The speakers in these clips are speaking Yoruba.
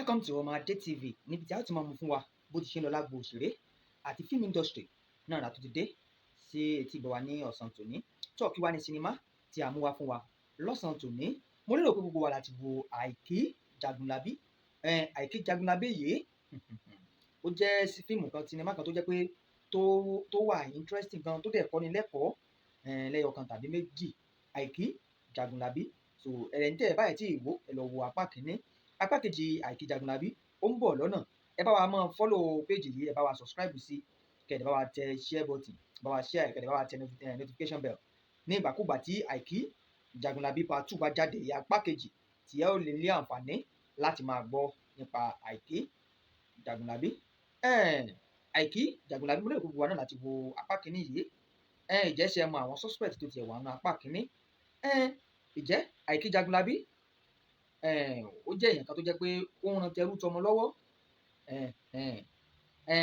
Welcome to Ọmọadé TV níbi tí a ó ti máa mú fún wa bó ti ṣe ń lọ lágbo òṣèré àti film industry náà látún ti dé sí etí ìgbọ́ wa ní ọ̀sán tòní. Tọ́ọ̀kì wá ní sinimá tí a mú wá fún wa lọ́sàn-án tòní. Mo lérò pé gbogbo wa láti wo Àìkí Jagunlabi. Àìkí Jagunlabi yìí ó jẹ́ fíìmù kan sinimá kan tó jẹ́ pé tó wà interesting gan tó dẹ̀ kọ́ni lẹ́kọ̀ọ́ lẹ́yọ̀kan tàbí méjì. Àìkí Jagunlabi. So ẹ̀rẹ̀ǹtẹ̀ ẹ̀ báyìí tí ìwò ẹ̀ lọ wo apá kìíní. Apá kejì Àìkí Jagunlabi ó ń bọ̀ lọ́nà. Ẹ bá wa máa follow page yìí, ẹ bá wa subscribe sí, kẹ̀dẹ̀ bá wa tẹ share button, bá wa share, kẹ̀dẹ̀ bá wa tẹ notification bell. Ní ìgbàkúgbà tí Àìkí Jagunlabi part 2 bá jáde, apá kejì tí ẹ ó lè ní àǹfààní láti máa gbọ́ nípa Àìkí Jagunlabi. Àìkí Jagunlabi mo lérò pé gbogbo wa náà láti wo apá kìíní yìí. Ìjẹ́ ṣe ẹ mọ àwọn suspect tó tiẹ̀ wà nínú apá kìíní. Ìjẹ́ Àìkí Jagunlabi ó jẹ́ èèyàn kan tó jẹ́ pé ó ń ran tẹrú tọmọ lọ́wọ́.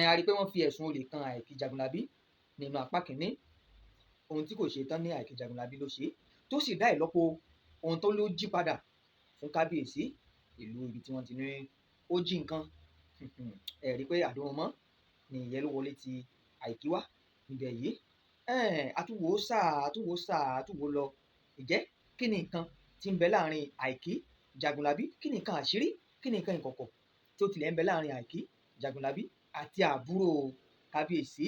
A rí i pé wọ́n fi ẹ̀sùn olè kan Àìkí Jagunlabi nínú apá kìíní. Ohun tí kò ṣe tán ní Àìkí Jagunlabi ló ṣe, tó sì dá ìlọ́po ohun tó ló jí padà fún kábíyèsí ìlú ibi tí wọ́n ti ní ó jí nǹkan. Ẹ rí i pé àdóhunmọ́ ni ìyẹn ló wọlé ti Àìkí wá níbẹ̀ yìí. Àtúwò lọ. Ìjẹ́ kí ni nǹkan tí ń bẹ láàrin Àìkí Jagunlabi? Kí ni nǹkan àṣírí? Kí ni nǹkan ìkọ̀kọ̀ tí ó tilẹ̀ ń bẹ láàrin Àìkí Jagunlabi àti àbúrò kábíyèsí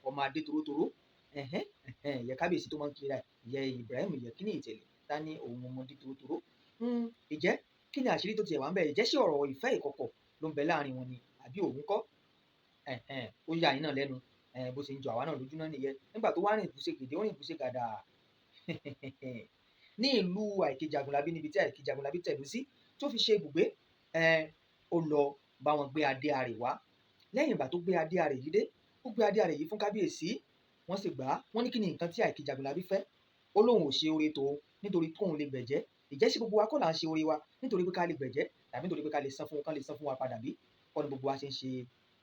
Ọmọadé Torótoró? Ìyẹn kábíyèsí tó máa ń kiri rẹ̀, ìyẹn Ibrahim Yekini Ìtẹ̀lẹ̀ ta ní òun Ọmọdé Torótoró. Ìjẹ́ kí ni àṣírí tó tiẹ̀ wà ń bẹ? Ìjẹ́ ṣé ọ̀rọ̀ ìfẹ́ ìkọ̀kọ̀ ló ń bẹ láàrin wọn ni àbí òun kọ́? Ó yà yín náà lẹ́nu bó ṣe ń jọ àwa náà lójú náà nìyẹn. Nígbà tó wá rìn ìbúṣekèdè, ó rìn ìbúṣekàdà ní ìlú Àìkí Jagunlabi, níbi tí Àìkí Jagunlabi tẹ̀dó sí tó fi ṣe ibùgbé. Ó lọ bá wọn gbé adé arè wá. Lẹ́yìn ìgbà tó gbé adé arè yìí dé, ó gbé adé arè yìí fún kábíyèsí. Wọ́n sì gbà á. Wọ́n ní kí ni nǹkan tí Àìkí Jagunlabi fẹ́. Ó lóun ò ṣe oore tòun nítorí kóun lè gbẹ̀jẹ́. Ìjẹ́ ṣé gbogbo wa kọ́ là ń ṣe oore wa nítorí pé ká lè gbẹ̀jẹ́ tàbí nítorí pé ká lè san fún wa padà bí? Kọ́ ni gbogbo wa ṣe ń ṣe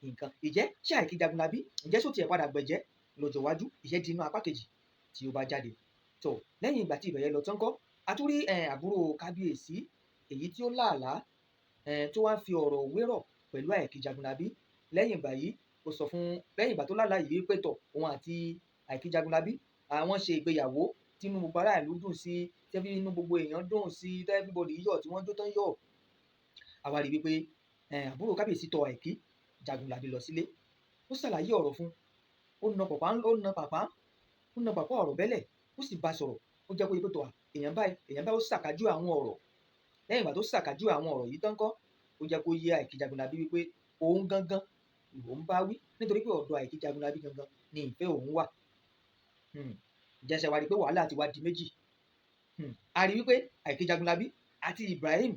nǹkan. Ìjẹ́ ṣé Àìkí Jagunlabi ìjẹ́ ṣó tiẹ̀ padà gbẹ̀jẹ́ lọ́jọ́ iwájú? Ìyẹn di inú apá kejì tí ó bá jáde. So lẹ́yìn ìgbà tí ibẹ̀ yẹn lọ tán kọ́, a tún rí àbúrò kábíyèsí èyí tí ó làálàá tó wá ń fi ọ̀rọ̀ wérọ̀ pẹ̀lú Àìkí Jagunlabi. Lẹ́yìn ìgbà tó lálàá yìí pé tọ̀ òun àti Àìkí Jagunlabi àwọn ṣe ìgbéyàwó tí inú gbogbo aráàlú dùn sí, tí inú gbogbo èèyàn dùn sí, tí everybody yọ̀, tí wọ́n jó tán yọ̀. A wá rí i wípé àbúrò kábíyèsí tọ̀ Àìkí Jagunlabi lọ sílé. Ó ṣàlàyé ọ̀rọ̀ fún. Ó na pàpà ọ̀rọ̀ bẹ́lẹ̀. Ó sì bá sọ̀rọ̀. Ó jẹ́ kó yé pé tọ̀ èèyàn báyìí ó ṣàkájú àwọn ọ̀rọ̀. Lẹ́yìn ìgbà tó ṣàkájú àwọn ọ̀rọ̀ yìí tán kọ́, ó jẹ́ kó yé Àìkí Jagunlabi wípé òun gangan lòun bá wí nítorí pé ọ̀dọ̀ Àìkí Jagunlabi gangan ni ìfẹ́ òun wà. Ìjẹ́sẹ̀ wa rí i pé wàhálà ti wá di méjì. A rí i wípé Àìkí Jagunlabi àti Ibrahim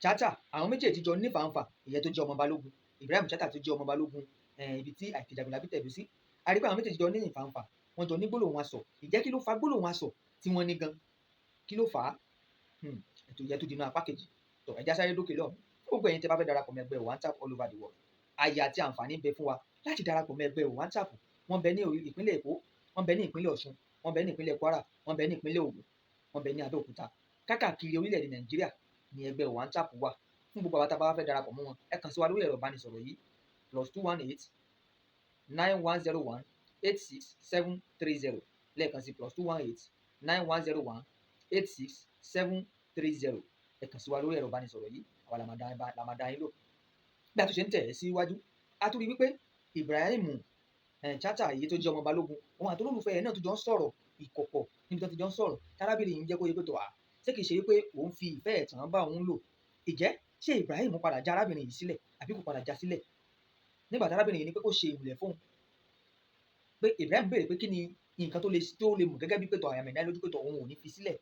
Chatta àwọn méjèèjì jọ ní fàǹfà. Ìyẹn tó jẹ́ ọmọ balógun, Ibrahim Chatta tó jẹ́ ọmọ balógun ibi tí Àìkí Jagunlabi tẹ̀dó sí. A rí i pé àwọn méjèèjì jọ ní ìfàǹfà. Wọ́n jọ ní gbólóhùn asọ̀. Ìjẹ́ kí ló fa gbólóhùn asọ̀ tí wọ́n ní gan? Kí ló fà á? Ètò yẹn tó di inú apá kejì. Tọ̀ ẹja sáré dókè lọ́hùn. Gbogbo ẹ̀yin tẹ́ bá fẹ́ darapọ̀ mọ́ ẹgbẹ́ OneTap all over the world. Àyè àti àǹfààní ń bẹ fún wa láti darapọ̀ mọ́ ẹgbẹ́ OneTap. Wọ́n bẹ ní ìpínlẹ̀ Èkó, wọ́n bẹ ní ìpínlẹ̀ Ọ̀ṣun, wọ́n bẹ ní ìpínlẹ̀ Kwara, wọ́n bẹ ní ìpínlẹ̀ Ògùn, wọ́n bẹ ní Abẹ́òkúta. Káàkiri orílẹ̀-èdè Nàìjíríà ni ẹgbẹ́ OneTap wà. Fún gbogbo àwọn tá a bá fẹ́ darapọ̀ mọ́ wọn, ẹ kàn sí wa lórí ẹ̀rọ ìbánisọ̀rọ̀ yìí +218 9101 86730. Lẹ́ẹ̀kan sí +218 9101 86730. Ẹ kàn sí wa lórí ẹ̀rọ ìbánisọ̀rọ̀ yìí, àwa la máa dá yín lò. Bí a tún ṣe ń tẹ̀ ẹ́ síwájú, a tún rí wípé Ibrahim Chatta èyí tó jẹ́ ọmọ balógun, òun àti olólùfẹ́ ẹ̀ náà tó jọ ń sọ̀rọ̀ ìkọ̀kọ̀ níbi tó ti jọ ń sọ̀rọ̀. Tárábìnrin yìí ń jẹ́ kó yé pé tọ̀ ṣé kìí ṣe wípé òun fi ìfẹ́ ẹ̀ tàn bá òun lò. Ìjẹ́ ṣé Ibrahim padà já arábìnrin yìí sílẹ̀ àbí kò padà já sílẹ̀? Nígbà tí arábìnrin yìí ní pé kó ṣe ìmùlẹ̀ fóun, pé Ibrahim béèrè pé kí ni nǹkan tó lè mú gẹ́gẹ́ bí pé tọ̀ àyàmì ìdánilójú pé tọ̀ òun ò ní fi sílẹ̀.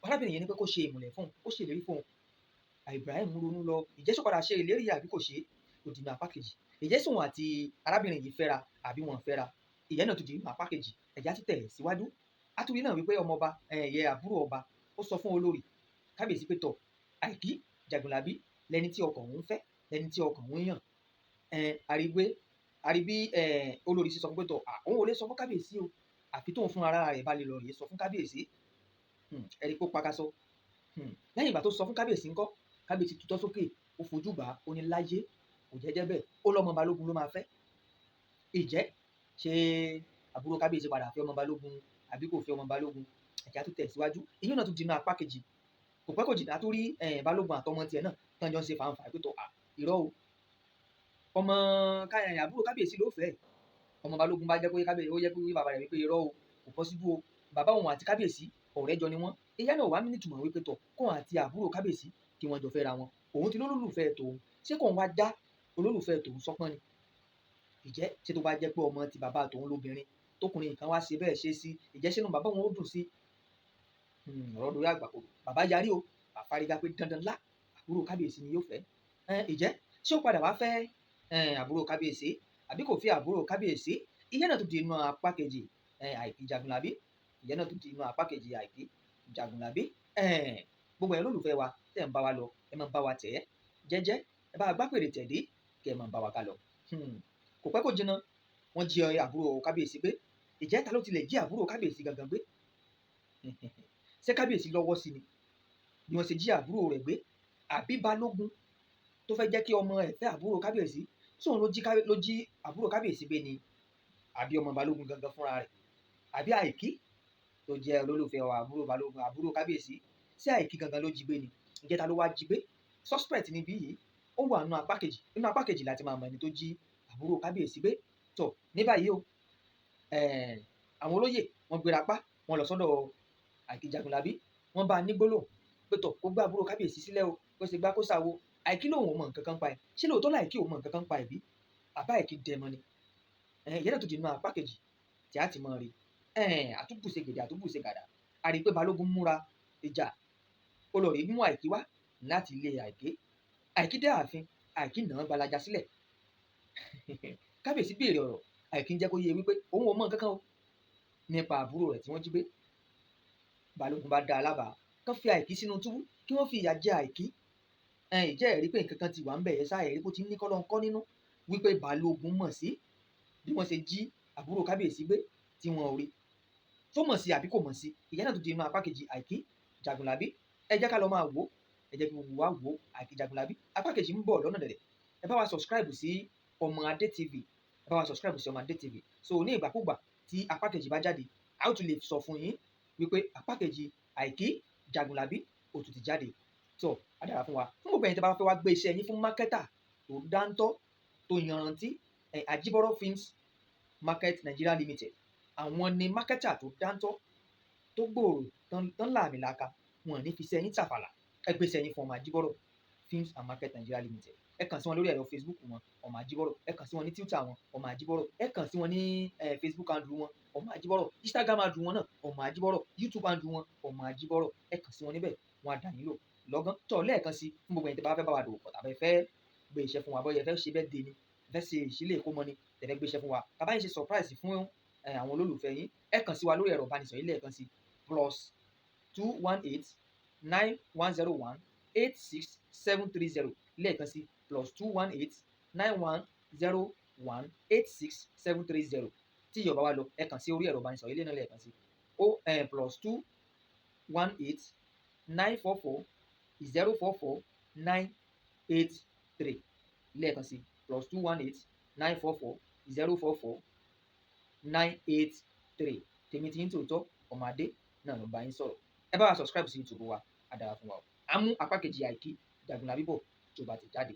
Arábìnrin yìí ní pé kó ṣe ìmùlẹ̀ fóun, ó ṣe ìlérí fóun. Ibrahim ronú lọ. Ìjẹ́ ṣó padà ṣe ìlérí àbí kò ṣe? Ó di inú apá kejì. Ìjẹ́ sóun àti arábìnrin yìí fẹ́ra àbí wọn fẹ́ra? Ìyẹn náà tó di inú apá kejì. Ẹ̀já ti tẹ̀ síwájú. A tún rí náà wípé ọmọọba àbúrò ọba ó sọ fún olórí kábíyèsí pé tọ̀ Àìkí Jagunlabi lẹni tí ọkàn òun fẹ́, lẹni tí ọkàn òun yàn. A rí bí olórí sì sọ fún pé tọ̀ òun ò lè sọ fún kábíyèsí o àfi tóun fún ara rẹ̀ bá lè lọ rèé sọ fún kábíyèsí. Ẹ̀rí pé ó pakasọ. lẹ́yìn ìgbà tó sọ fún kábíyèsí ńkọ́, kábíyèsí tutọ́ sókè, ó fojú gbà á, ó ní láyé kò jẹ́jẹ́ bẹ́ẹ̀, ó lọ́mọ balógun ló máa fẹ́. Ìjẹ́ ṣé àbúrò kábíyèsí padà fẹ́ ọmọ balógun àbí kò fẹ́ ọmọ balógun? Ẹ̀já tún tẹ̀síwájú. Ìyẹn náà tún di inú apá kejì. Kò pẹ́ kò jìnnà tó rí balógun àtọmọ tiẹ̀ náà tán jọ ń ṣe fàǹfà pé tọ́ irọ́ o, ọmọ àbúrò kábíyèsí ló fẹ́. Ọmọ balógun bá jẹ́ pé ó yẹ kó rí bàbá rẹ̀ wípé irọ́ o, kò possible o, bàbá òun àti kábíyèsí ọ̀rẹ́ jọ ni wọ́n. Ìyá náà wà ní ìtumọ̀ wípé tọ̀ kóun àti àbúrò kábíyèsí kí wọ́n jọ fẹ́ra wọn, òun ti lólùfẹ́ tòun, ṣé kóun wá dá olólùfẹ́ tòun sọ́pọ́n ni? Ìjẹ́ ṣé tó bá jẹ́ pé ọmọ ti bàbá tòun lóbìnrin tókùnrin kan wá ṣe bẹ́ẹ̀ ṣe sí, ìjẹ́ sínú bàbá òun ó dùn sí? Ọ̀rọ̀ lórí àgbàkó, bàbá yarí o, àfárígá pé dandan lá àbúrò kábíyèsí ni yóò fẹ́. Ìjẹ́ ṣé ó padà wá fẹ́ àbúrò kábíyèsí àbí kò fẹ́ àbúrò kábíyèsí? Ìyẹn náà tún di inú apá kejì Àìkí Jagunlabi. Ìyẹn náà tún di inú apá kejì Àìkí Jagunlabi. Gbogbo ẹ̀ lólùfẹ́ wa tẹ̀ ń bá wa lọ, ẹ máa bá wa tẹ̀ ẹ́ jẹ́jẹ́, ẹ bá gbá pèrè tẹ̀dí kí ẹ máa bá wa ká lọ. Kò pẹ́ kò jìnnà wọ́n jí àbúrò kábíyèsí gbé. Ìjẹ́ ta ló tilẹ̀ jí àbúrò kábíyèsí gangan gbé? Ṣé kábíyèsí lọ́wọ́ sí ni bí wọ́n ṣe jí àbúrò rẹ̀ gbé, àbí balógun tó fẹ́ jẹ́ kí ọmọ ẹ̀ fẹ́ àbúrò kábíyèsí sóun ló jí àbúrò kábíyèsí gbé ni, àbí ọmọ balógun gangan fúnra rẹ̀, àbí Àìkí tó jẹ́ olólùfẹ́ àbúrò balógun àbúrò kábíyèsí, ṣé Àìkí gangan ló jí gbé ni? Ǹjẹ́ ta ló wá jí gbé? Suspect níbí yìí ó wà nínú apá kejì láti máa mọ ẹni tó jí àbúrò kábíyèsí gbé. Tọ̀ ní báyìí o, àwọn olóyè wọ́n gbéra pa wọ́n lọ sọ́dọ̀ Àìkí Jagunlabi, wọ́n bá a ní gbólóhùn pé tọ̀ kó gbé àbúrò kábíyèsí sílẹ̀ o, kó ṣe gbá kó ṣàwo. Àìkí lòun ò mọ nǹkan kan pa ẹ̀, ṣé lóòótọ́ láìkí ò mọ nǹkan kan pa ẹ̀ bí? Àbá Àìkí dẹmọ ni? Ìyẹn náà tó di inú apá kejì tí a ti mọ rí. Àtúbùṣe gèdè àtúbùṣe gàdà, a rí i pé balógun múra ìjà, ó lọ rí mú Àìkí wá láti ilé Àìkí. Àìkí dé ààfin, Àìkí nà án gbalaja sílẹ̀. Kábíyèsí béèrè ọ̀rọ̀, Àìkí ń jẹ́ kó yé wípé òun ò mọ nǹkan kan o nípa àbúrò rẹ̀ tí wọ́n jí gbé. Balógun bá dá a lábàá kán fi Àìkí sínú túbú kí wọ́n fi ìyà jẹ Àìkí. Ìjẹ́ ẹ̀rí pé nǹkan kan ti wà ń bẹ̀ ẹ́ sáà ẹ̀rí kó ti ní kọ́lọ́ńkọ́ nínú wípé balógun mọ̀ sí bí wọ́n ṣe jí àbúrò kábíyèsí gbé tí wọn ò rí. Tó mọ̀ sí àbí kò mọ̀ sí? Ìyẹn náà tó di inú apá kejì Àìkí Jagunlabi. Ẹ jẹ́ ká lọ máa wò ó, ẹ jẹ́ kí gbogbo wa wò ó Àìkí Jagunlabi. Apá kejì ń bọ̀ lọ́nà dẹ̀dẹ̀. Ẹ bá wa subscribe sí Ọmọ Adé TV. Ẹ bá wa subscribe sí Ọmọ Adé TV. So ní ìgbàkúgbà tí apá kejì bá jáde, a ó tún lè sọ fún yín wípé apá kejì Àìkí Jagunlabi ó tún ti jáde. So á dára fún wa. Fún gbogbo ẹ̀yin tí a bá fẹ́ wá gbé iṣẹ́ yín fún mákẹ́tà tó dáńtọ́ tó yanrantí, Ajiboro Films Market Nigeria Limited. Àwọn ni mákẹ́tà tó dáńtọ́ tó gbòòrò tán làmìlaka, wọn ní fi iṣẹ́ yín tàfàlà. Ẹ gbé iṣẹ́ yín fún ọmọ Ajiboro Films and Market Nigeria Limited. Ẹ kàn sí wọn lórí ẹ̀rọ Facebook wọn ọmọ Ajiboro, ẹ kàn sí wọn ní Twitter wọn ọmọ Ajiboro, ẹ kàn sí wọn ní Facebook handle wọn ọmọ Ajiboro, Instagram handle wọn náà ọmọ Ajiboro, YouTube handle wọn ọmọ Ajiboro. Ẹ kàn sí wọn níbẹ̀, wọn á dá yín lò lọ́gán. Tọ̀ lẹ́ẹ̀kan sí fún gbogbo ẹ̀yin tí a bá fẹ́ bá wa dòwò pọ̀ tàbí fẹ́ gbé iṣẹ́ fún wa, bóyá ẹ fẹ́ ṣe bẹ́ẹ̀ dé ni, fẹ́ ṣe ìṣílẹ̀ ìkómọ ni, tẹ̀fẹ́ gbé iṣẹ́ fún wa, tàbá yín ṣe surprise fún àwọn olólùfẹ́ yín, ẹ kàn sí wa lórí ẹ̀rọ ìbánisọ̀rọ̀ yìí lẹ́ẹ̀kan sí +218 9101 86730 lẹ́ẹ̀kan sí +218 9101 86730. tí Yorùbá wa lọ ẹ kàn sí orí ẹ̀rọ ìbánisọ̀rọ̀ yìí náà lẹ́ẹ̀kan sí +218 944 044 983 lẹ́ẹ̀kan sí +218 944 044 983. Tèmi tí yín tòótọ́ Ọmọ Adé náà ló bá yín sọ̀rọ̀. Ẹ bá wa subscribe sí YouTube wa, á dára fún wa o. A mú apá kejì Àìkí Jagunlabi bọ̀ tó bá ti jáde.